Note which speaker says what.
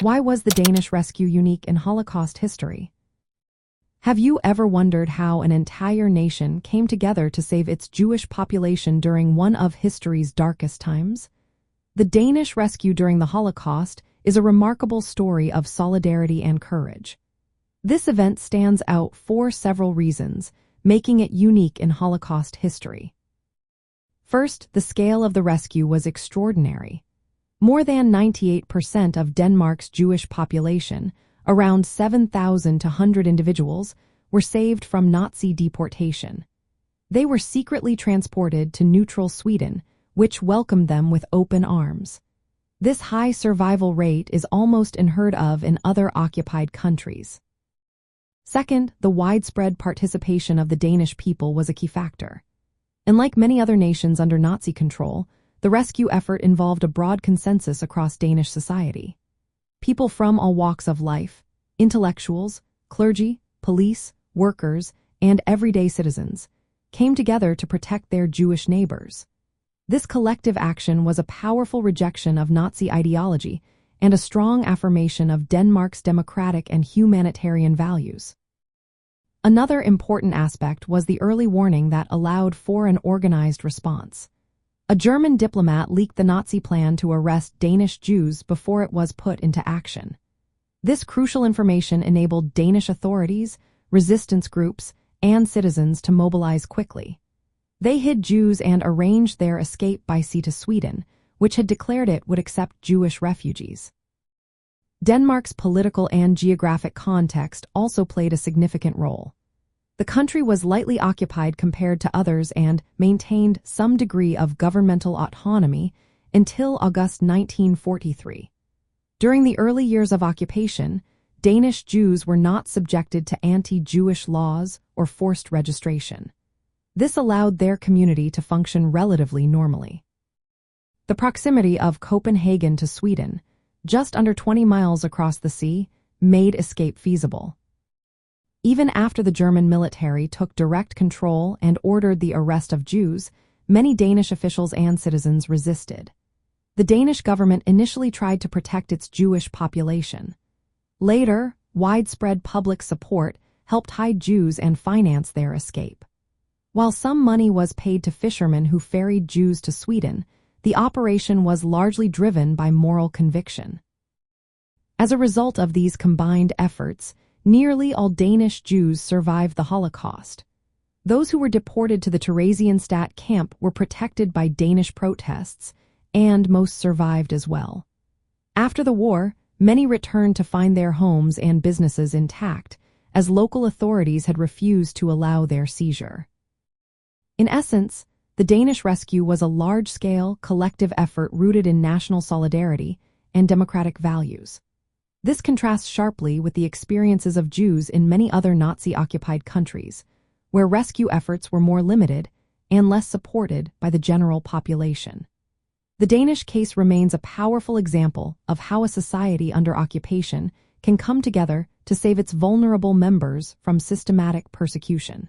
Speaker 1: Why was the Danish rescue unique in Holocaust history? Have you ever wondered how an entire nation came together to save its Jewish population during one of history's darkest times? The Danish rescue during the Holocaust is a remarkable story of solidarity and courage. This event stands out for several reasons, making it unique in Holocaust history. First, the scale of the rescue was extraordinary. More than 98% of Denmark's Jewish population, around 7,200 individuals, were saved from Nazi deportation. They were secretly transported to neutral Sweden, which welcomed them with open arms. This high survival rate is almost unheard of in other occupied countries. Second, the widespread participation of the Danish people was a key factor. Unlike many other nations under Nazi control, the rescue effort involved a broad consensus across Danish society. People from all walks of life, intellectuals, clergy, police, workers, and everyday citizens, came together to protect their Jewish neighbors. This collective action was a powerful rejection of Nazi ideology and a strong affirmation of Denmark's democratic and humanitarian values. Another important aspect was the early warning that allowed for an organized response. A German diplomat leaked the Nazi plan to arrest Danish Jews before it was put into action. This crucial information enabled Danish authorities, resistance groups, and citizens to mobilize quickly. They hid Jews and arranged their escape by sea to Sweden, which had declared it would accept Jewish refugees. Denmark's political and geographic context also played a significant role. The country was lightly occupied compared to others and maintained some degree of governmental autonomy until August 1943. During the early years of occupation, Danish Jews were not subjected to anti-Jewish laws or forced registration. This allowed their community to function relatively normally. The proximity of Copenhagen to Sweden, just under 20 miles across the sea, made escape feasible. Even after the German military took direct control and ordered the arrest of Jews, many Danish officials and citizens resisted. The Danish government initially tried to protect its Jewish population. Later, widespread public support helped hide Jews and finance their escape. While some money was paid to fishermen who ferried Jews to Sweden, the operation was largely driven by moral conviction. As a result of these combined efforts, nearly all Danish Jews survived the Holocaust. Those who were deported to the Theresienstadt camp were protected by Danish protests, and most survived as well. After the war, many returned to find their homes and businesses intact, as local authorities had refused to allow their seizure. In essence, the Danish rescue was a large-scale, collective effort rooted in national solidarity and democratic values. This contrasts sharply with the experiences of Jews in many other Nazi-occupied countries, where rescue efforts were more limited and less supported by the general population. The Danish case remains a powerful example of how a society under occupation can come together to save its vulnerable members from systematic persecution.